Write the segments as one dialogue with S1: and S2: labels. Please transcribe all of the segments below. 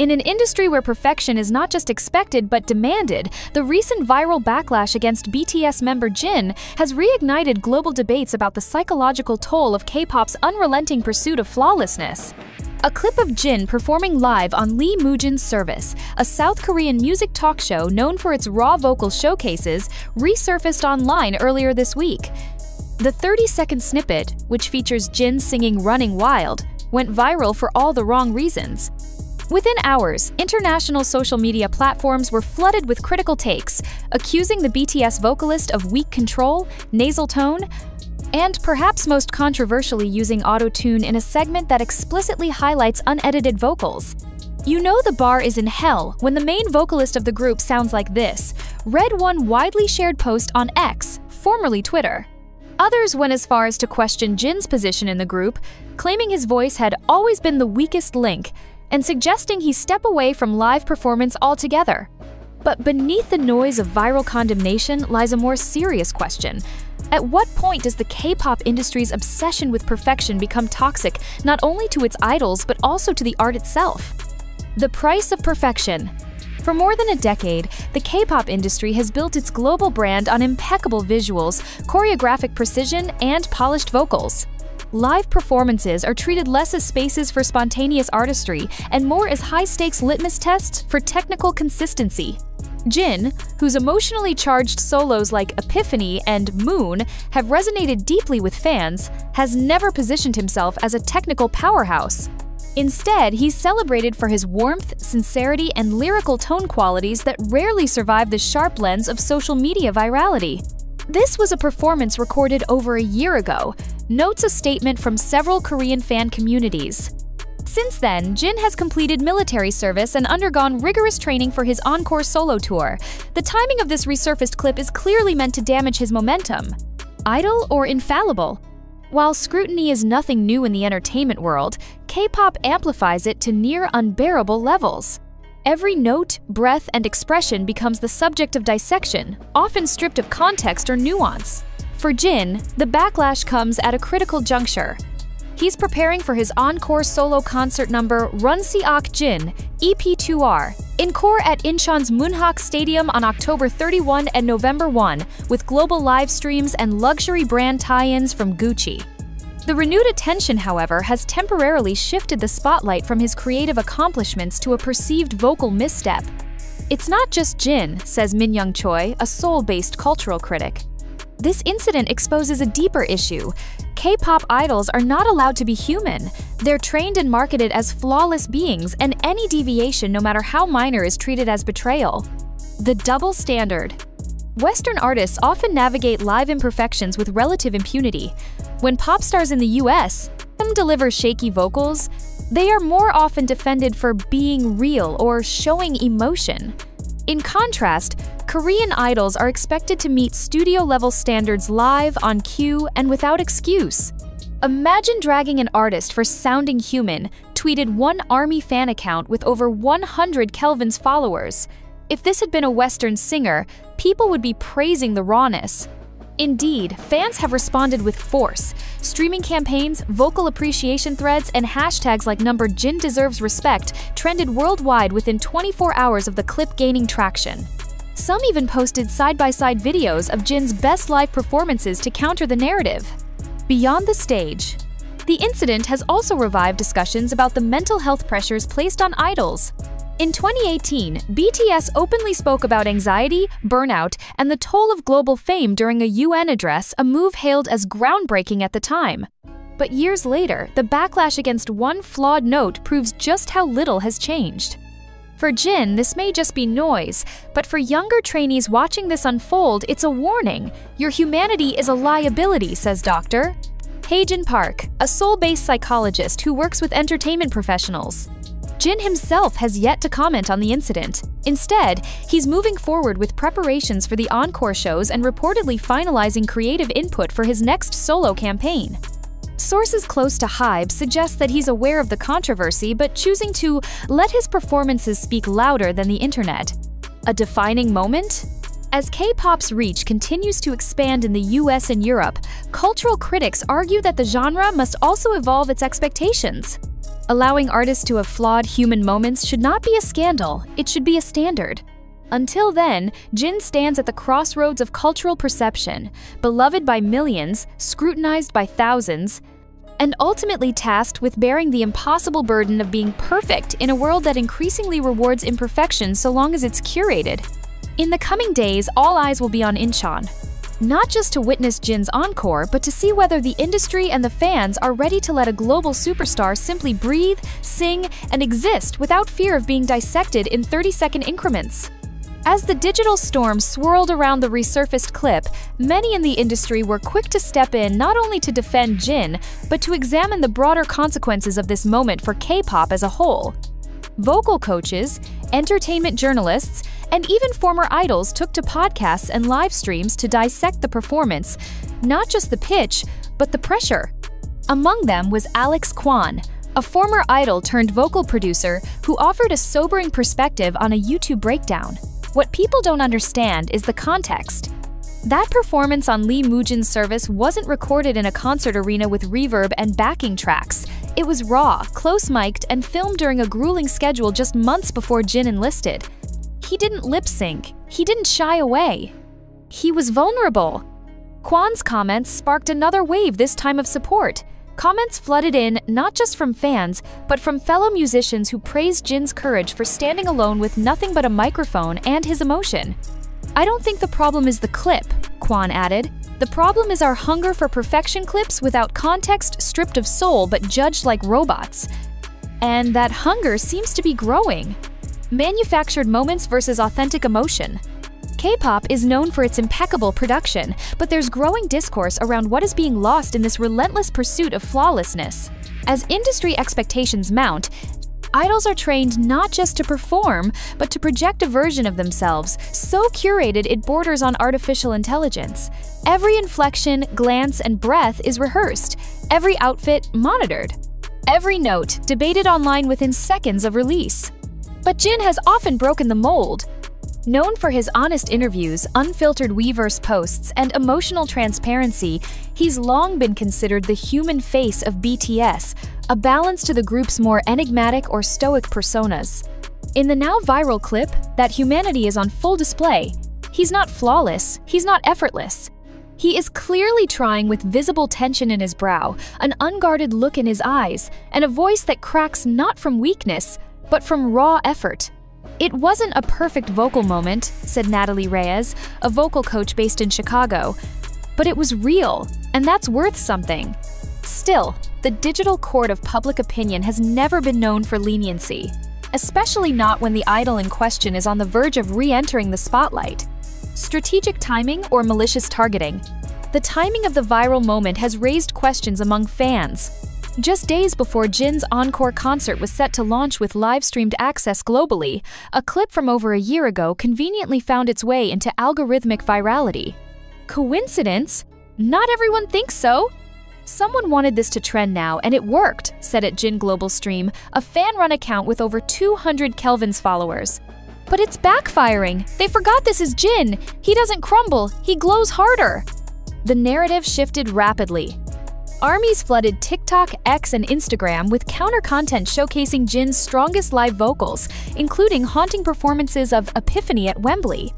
S1: In an industry where perfection is not just expected but demanded, the recent viral backlash against BTS member Jin has reignited global debates about the psychological toll of K-pop's unrelenting pursuit of flawlessness. A clip of Jin performing live on Lee Moo-jin's Service, a South Korean music talk show known for its raw vocal showcases, resurfaced online earlier this week. The 30-second snippet, which features Jin singing Running Wild, went viral for all the wrong reasons. Within hours, international social media platforms were flooded with critical takes, accusing the BTS vocalist of weak control, nasal tone, and perhaps most controversially using auto-tune in a segment that explicitly highlights unedited vocals. You know the bar is in hell when the main vocalist of the group sounds like this, read one widely shared post on X, formerly Twitter. Others went as far as to question Jin's position in the group, claiming his voice had always been the weakest link, and suggesting he step away from live performance altogether. But beneath the noise of viral condemnation lies a more serious question. At what point does the K-pop industry's obsession with perfection become toxic not only to its idols but also to the art itself? The price of perfection. For more than a decade, the K-pop industry has built its global brand on impeccable visuals, choreographic precision, and polished vocals. Live performances are treated less as spaces for spontaneous artistry and more as high-stakes litmus tests for technical consistency. Jin, whose emotionally charged solos like Epiphany and Moon have resonated deeply with fans, has never positioned himself as a technical powerhouse. Instead, he's celebrated for his warmth, sincerity, and lyrical tone qualities that rarely survive the sharp lens of social media virality. This was a performance recorded over a year ago, notes a statement from several Korean fan communities. Since then, Jin has completed military service and undergone rigorous training for his encore solo tour. The timing of this resurfaced clip is clearly meant to damage his momentum. Idle or infallible? While scrutiny is nothing new in the entertainment world, K-pop amplifies it to near unbearable levels. Every note, breath, and expression becomes the subject of dissection, often stripped of context or nuance. For Jin, the backlash comes at a critical juncture. He's preparing for his encore solo concert number Run Seokjin, EP2R, encore at Incheon's Munhak Stadium on October 31 and November 1, with global live streams and luxury brand tie-ins from Gucci. The renewed attention, however, has temporarily shifted the spotlight from his creative accomplishments to a perceived vocal misstep. It's not just Jin, says Min Young Choi, a Seoul-based cultural critic. This incident exposes a deeper issue. K-pop idols are not allowed to be human. They're trained and marketed as flawless beings, and any deviation, no matter how minor, is treated as betrayal. The double standard. Western artists often navigate live imperfections with relative impunity. When pop stars in the US deliver shaky vocals, they are more often defended for being real or showing emotion. In contrast, Korean idols are expected to meet studio-level standards live, on cue, and without excuse. Imagine dragging an artist for sounding human, tweeted one ARMY fan account with over 100 Kelvin's followers. If this had been a Western singer, people would be praising the rawness. Indeed, fans have responded with force. Streaming campaigns, vocal appreciation threads, and hashtags like #Jin deserves respect trended worldwide within 24 hours of the clip gaining traction. Some even posted side-by-side videos of Jin's best live performances to counter the narrative. Beyond the stage, the incident has also revived discussions about the mental health pressures placed on idols. In 2018, BTS openly spoke about anxiety, burnout, and the toll of global fame during a UN address, a move hailed as groundbreaking at the time. But years later, the backlash against one flawed note proves just how little has changed. For Jin, this may just be noise, but for younger trainees watching this unfold, it's a warning. Your humanity is a liability, says Dr. Haejin Park, a Seoul-based psychologist who works with entertainment professionals. Jin himself has yet to comment on the incident. Instead, he's moving forward with preparations for the encore shows and reportedly finalizing creative input for his next solo campaign. Sources close to HYBE suggest that he's aware of the controversy but choosing to let his performances speak louder than the internet. A defining moment? As K-pop's reach continues to expand in the US and Europe, cultural critics argue that the genre must also evolve its expectations. Allowing artists to have flawed human moments should not be a scandal, it should be a standard. Until then, Jin stands at the crossroads of cultural perception, beloved by millions, scrutinized by thousands, and ultimately tasked with bearing the impossible burden of being perfect in a world that increasingly rewards imperfection so long as it's curated. In the coming days, all eyes will be on Incheon. Not just to witness Jin's encore, but to see whether the industry and the fans are ready to let a global superstar simply breathe, sing, and exist without fear of being dissected in 30-second increments. As the digital storm swirled around the resurfaced clip, many in the industry were quick to step in not only to defend Jin, but to examine the broader consequences of this moment for K-pop as a whole. Vocal coaches, entertainment journalists, and even former idols took to podcasts and live streams to dissect the performance, not just the pitch, but the pressure. Among them was Alex Kwon, a former idol turned vocal producer who offered a sobering perspective on a YouTube breakdown. What people don't understand is the context. That performance on Lee Moojin's service wasn't recorded in a concert arena with reverb and backing tracks. It was raw, close-mic'd, and filmed during a grueling schedule just months before Jin enlisted. He didn't lip-sync. He didn't shy away. He was vulnerable. Kwon's comments sparked another wave this time of support. Comments flooded in not just from fans, but from fellow musicians who praised Jin's courage for standing alone with nothing but a microphone and his emotion. "I don't think the problem is the clip," Kwon added. "The problem is our hunger for perfection clips without context, stripped of soul but judged like robots. And that hunger seems to be growing. Manufactured moments versus authentic emotion." K-pop is known for its impeccable production, but there's growing discourse around what is being lost in this relentless pursuit of flawlessness. As industry expectations mount, idols are trained not just to perform, but to project a version of themselves, so curated it borders on artificial intelligence. Every inflection, glance, and breath is rehearsed, every outfit monitored, every note debated online within seconds of release. But Jin has often broken the mold. Known for his honest interviews, unfiltered Weverse posts, and emotional transparency, he's long been considered the human face of BTS, a balance to the group's more enigmatic or stoic personas. In the now viral clip, that humanity is on full display. He's not flawless, he's not effortless. He is clearly trying with visible tension in his brow, an unguarded look in his eyes, and a voice that cracks not from weakness, but from raw effort. "It wasn't a perfect vocal moment," said Natalie Reyes, a vocal coach based in Chicago, "but it was real, and that's worth something." Still, the digital court of public opinion has never been known for leniency, especially not when the idol in question is on the verge of re-entering the spotlight. Strategic timing or malicious targeting? The timing of the viral moment has raised questions among fans. Just days before Jin's encore concert was set to launch with live-streamed access globally, a clip from over a year ago conveniently found its way into algorithmic virality. Coincidence? Not everyone thinks so. "Someone wanted this to trend now, and it worked," said at Jin Global Stream, a fan-run account with over 200 Kelvin's followers. "But it's backfiring. They forgot this is Jin. He doesn't crumble, he glows harder." The narrative shifted rapidly. Armies flooded TikTok, X, and Instagram with counter-content showcasing Jin's strongest live vocals, including haunting performances of Epiphany at Wembley,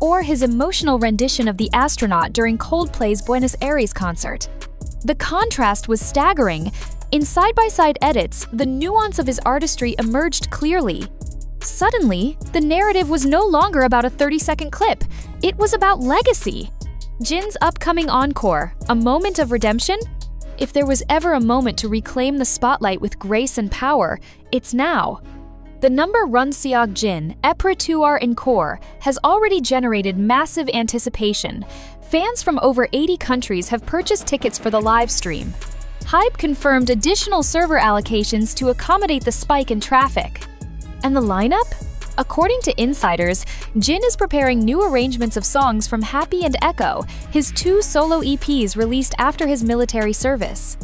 S1: or his emotional rendition of The Astronaut during Coldplay's Buenos Aires concert. The contrast was staggering. In side-by-side edits, the nuance of his artistry emerged clearly. Suddenly, the narrative was no longer about a 30-second clip. It was about legacy. Jin's upcoming encore, a moment of redemption? If there was ever a moment to reclaim the spotlight with grace and power, it's now. The number Run Seokjin, Epre Encore, has already generated massive anticipation. Fans from over 80 countries have purchased tickets for the live stream. Hype confirmed additional server allocations to accommodate the spike in traffic. And the lineup? According to insiders, Jin is preparing new arrangements of songs from Happy and Echo, his 2 solo EPs released after his military service.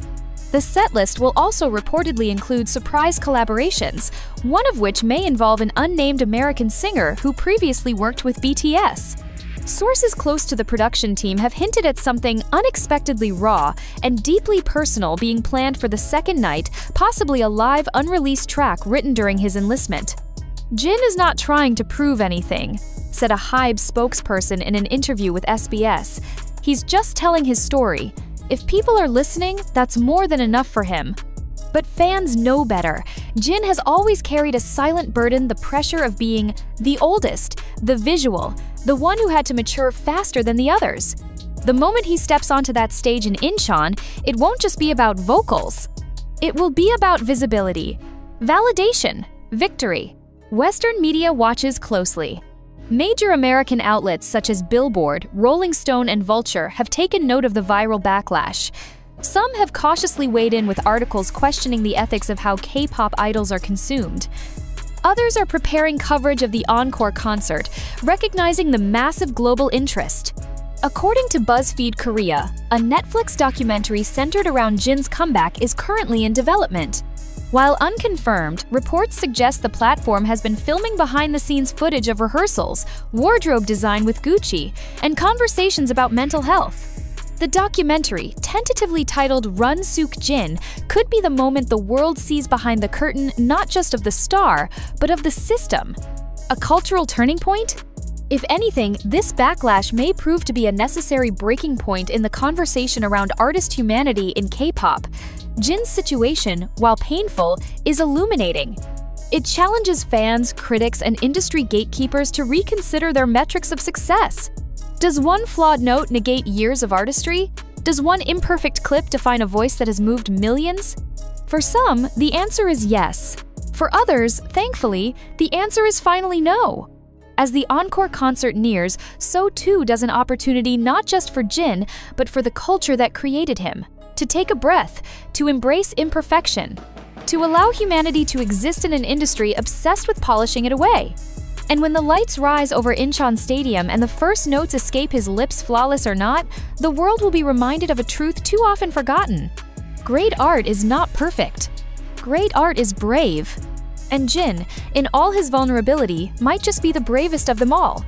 S1: The setlist will also reportedly include surprise collaborations, one of which may involve an unnamed American singer who previously worked with BTS. Sources close to the production team have hinted at something unexpectedly raw and deeply personal being planned for the second night, possibly a live, unreleased track written during his enlistment. Jin is not trying to prove anything, said a HYBE spokesperson in an interview with SBS. He's just telling his story. If people are listening, that's more than enough for him. But fans know better. Jin has always carried a silent burden, the pressure of being the oldest, the visual, the one who had to mature faster than the others. The moment he steps onto that stage in Incheon, it won't just be about vocals. It will be about visibility, validation, victory. Western media watches closely. Major American outlets such as Billboard, Rolling Stone, and Vulture have taken note of the viral backlash. Some have cautiously weighed in with articles questioning the ethics of how K-pop idols are consumed. Others are preparing coverage of the encore concert, recognizing the massive global interest. According to BuzzFeed Korea, a Netflix documentary centered around Jin's comeback is currently in development. While unconfirmed, reports suggest the platform has been filming behind-the-scenes footage of rehearsals, wardrobe design with Gucci, and conversations about mental health. The documentary, tentatively titled Run Seokjin, could be the moment the world sees behind the curtain not just of the star, but of the system. A cultural turning point? If anything, this backlash may prove to be a necessary breaking point in the conversation around artist humanity in K-pop. Jin's situation, while painful, is illuminating. It challenges fans, critics, and industry gatekeepers to reconsider their metrics of success. Does one flawed note negate years of artistry? Does one imperfect clip define a voice that has moved millions? For some, the answer is yes. For others, thankfully, the answer is finally no. As the encore concert nears, so too does an opportunity not just for Jin, but for the culture that created him. To take a breath, to embrace imperfection, to allow humanity to exist in an industry obsessed with polishing it away. And when the lights rise over Incheon Stadium and the first notes escape his lips, flawless or not, the world will be reminded of a truth too often forgotten. Great art is not perfect. Great art is brave. And Jin, in all his vulnerability, might just be the bravest of them all.